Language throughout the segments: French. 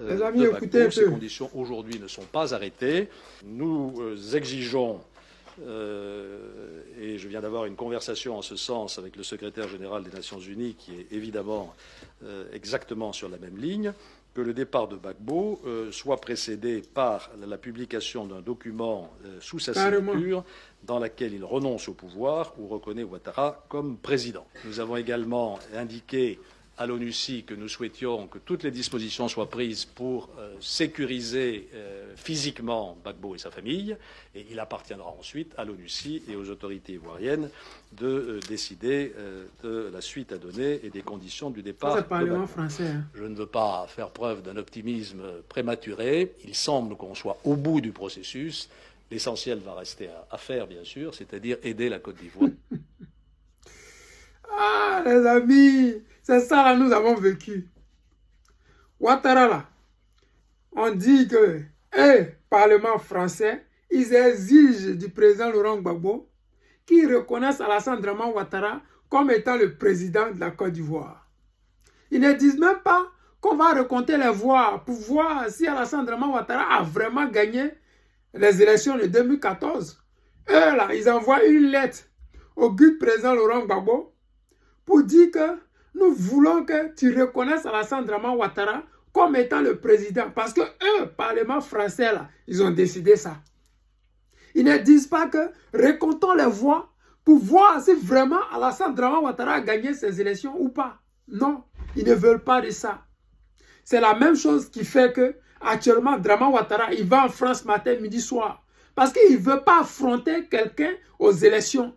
Les amis, de écoutez Gbagbo. un Ces peu. conditions aujourd'hui ne sont pas arrêtées. Nous exigeons, et je viens d'avoir une conversation en ce sens avec le secrétaire général des Nations Unies, qui est évidemment exactement sur la même ligne, que le départ de Gbagbo soit précédé par la publication d'un document sous sa Carrément. signature dans laquelle il renonce au pouvoir ou reconnaît Ouattara comme président. Nous avons également indiqué à l'ONUCI que nous souhaitions que toutes les dispositions soient prises pour sécuriser physiquement Gbagbo et sa famille, et il appartiendra ensuite à l'ONUCI et aux autorités ivoiriennes de décider de la suite à donner et des conditions du départ C'est de le Parlement Gbagbo. français. Hein. Je ne veux pas faire preuve d'un optimisme prématuré. Il semble qu'on soit au bout du processus. L'essentiel va rester à faire, bien sûr, c'est-à-dire aider la Côte d'Ivoire. Ah, les amis, c'est ça là nous avons vécu. Ouattara là, on dit que, Parlement français, ils exigent du président Laurent Gbagbo qu'il reconnaisse Alassane Dramane Ouattara comme étant le président de la Côte d'Ivoire. Ils ne disent même pas qu'on va recompter les voix pour voir si Alassane Dramane Ouattara a vraiment gagné les élections de 2014. Eux là, ils envoient une lettre au guide président Laurent Gbagbo pour dire que nous voulons que tu reconnaisses Alassane Dramane Ouattara comme étant le président. Parce que eux, Parlement français, là, ils ont décidé ça. Ils ne disent pas que recomptons les voix pour voir si vraiment Alassane Dramane Ouattara a gagné ces élections ou pas. Non, ils ne veulent pas de ça. C'est la même chose qui fait que actuellement Dramane Ouattara, il va en France matin, midi, soir. Parce qu'il ne veut pas affronter quelqu'un aux élections.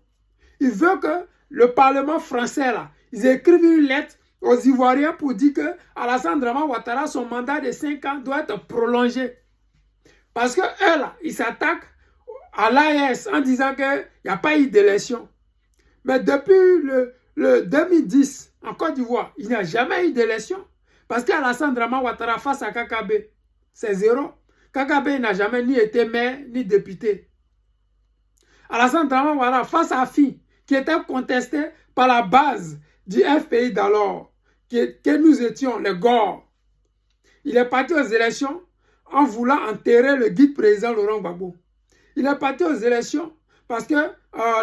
Il veut que le Parlement français, là, ils écrivent une lettre aux Ivoiriens pour dire que Alassane Dramane Ouattara, son mandat de 5 ans doit être prolongé. Parce que eux, là, ils s'attaquent à l'AES en disant qu'il n'y a pas eu d'élection. Mais depuis le 2010, en Côte d'Ivoire, il n'y a jamais eu d'élection. Parce qu'Alassane Dramane Ouattara face à KKB, c'est zéro. KKB n'a jamais ni été maire ni député. Alassane Dramane Ouattara face à Fi, qui était contesté par la base du FPI d'alors, que nous étions les Gors. Il est parti aux élections en voulant enterrer le guide président Laurent Gbagbo. Il est parti aux élections parce que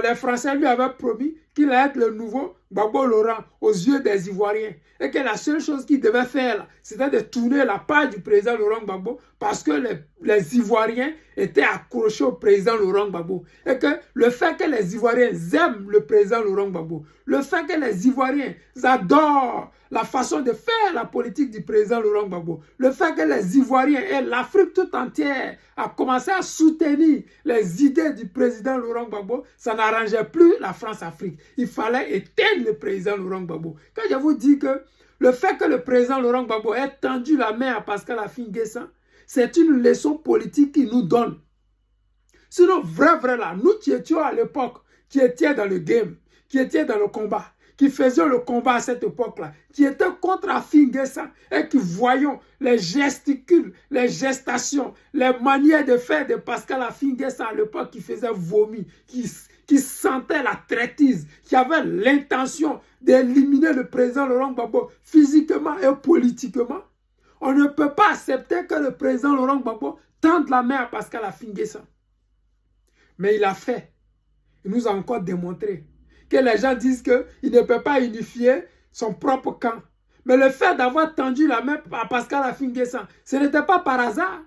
les Français lui avaient promis qu'il allait être le nouveau Gbagbo Laurent aux yeux des Ivoiriens. Et que la seule chose qu'il devait faire, c'était de tourner la page du président Laurent Gbagbo parce que les Ivoiriens étaient accrochés au président Laurent Gbagbo. Et que le fait que les Ivoiriens aiment le président Laurent Gbagbo, le fait que les Ivoiriens adorent la façon de faire la politique du président Laurent Gbagbo, le fait que les Ivoiriens et l'Afrique tout entière a commencé à soutenir les idées du président Laurent Gbagbo, ça n'arrangeait plus la France-Afrique. Il fallait éteindre le président Laurent Gbagbo. Quand je vous dis que le fait que le président Laurent Gbagbo ait tendu la main à Pascal Affi N'Guessan, c'est une leçon politique qu'il nous donne. Sinon, vrai là, nous qui étions à l'époque, qui étions dans le game, qui étions dans le combat, qui faisions le combat à cette époque-là, qui étaient contre Affi N'Guessan et qui voyons les gesticules, les gestations, les manières de faire de Pascal Affi N'Guessan à l'époque qui faisait vomir, qui sentait la traîtrise, qui avait l'intention d'éliminer le président Laurent Gbagbo physiquement et politiquement. On ne peut pas accepter que le président Laurent Gbagbo tende la main à Pascal Affi N'Guessan. Mais il a fait. Il nous a encore démontré que les gens disent qu'il ne peut pas unifier son propre camp. Mais le fait d'avoir tendu la main à Pascal Affi N'Guessan, ce n'était pas par hasard.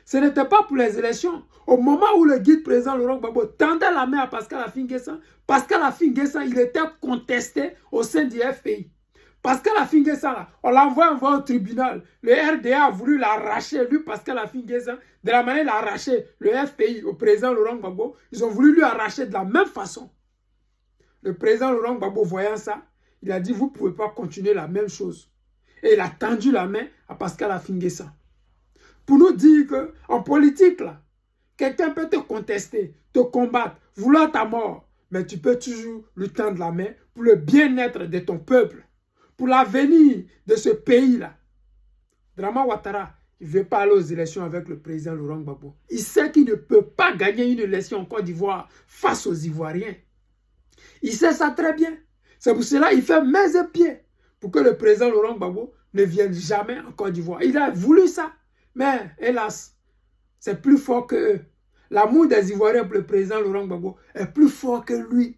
Ce n'était pas pour les élections. Au moment où le guide président Laurent Gbagbo tendait la main à Pascal Affi N'Guessan, il était contesté au sein du FPI. Pascal Affi N'Guessan, on l'envoie au tribunal. Le RDA a voulu l'arracher, lui, Pascal Affi N'Guessan, de la manière il a arraché le FPI au président Laurent Gbagbo. Ils ont voulu lui arracher de la même façon. Le président Laurent Gbagbo, voyant ça, il a dit, vous ne pouvez pas continuer la même chose. Et il a tendu la main à Pascal Affi N'Guessan. Pour nous dire qu'en politique, là, quelqu'un peut te contester, te combattre, vouloir ta mort, mais tu peux toujours lui tendre la main pour le bien-être de ton peuple, pour l'avenir de ce pays-là. Dramane Ouattara, il ne veut pas aller aux élections avec le président Laurent Gbagbo. Il sait qu'il ne peut pas gagner une élection en Côte d'Ivoire face aux Ivoiriens. Il sait ça très bien. C'est pour cela qu'il fait main et pieds pour que le président Laurent Gbagbo ne vienne jamais en Côte d'Ivoire. Il a voulu ça. Mais, hélas, c'est plus fort que eux. L'amour des Ivoiriens pour le président Laurent Gbagbo est plus fort que lui.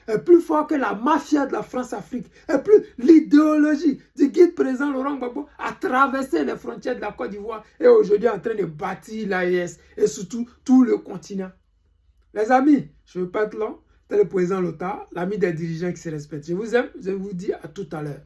Est plus fort que la mafia de la France-Afrique. Est plus l'idéologie du guide président Laurent Gbagbo a traversé les frontières de la Côte d'Ivoire et aujourd'hui en train de bâtir l'AES et surtout tout le continent. Les amis, je ne veux pas être long. C'était le président Lothar, l'ami des dirigeants qui se respectent. Je vous aime, je vous dis à tout à l'heure.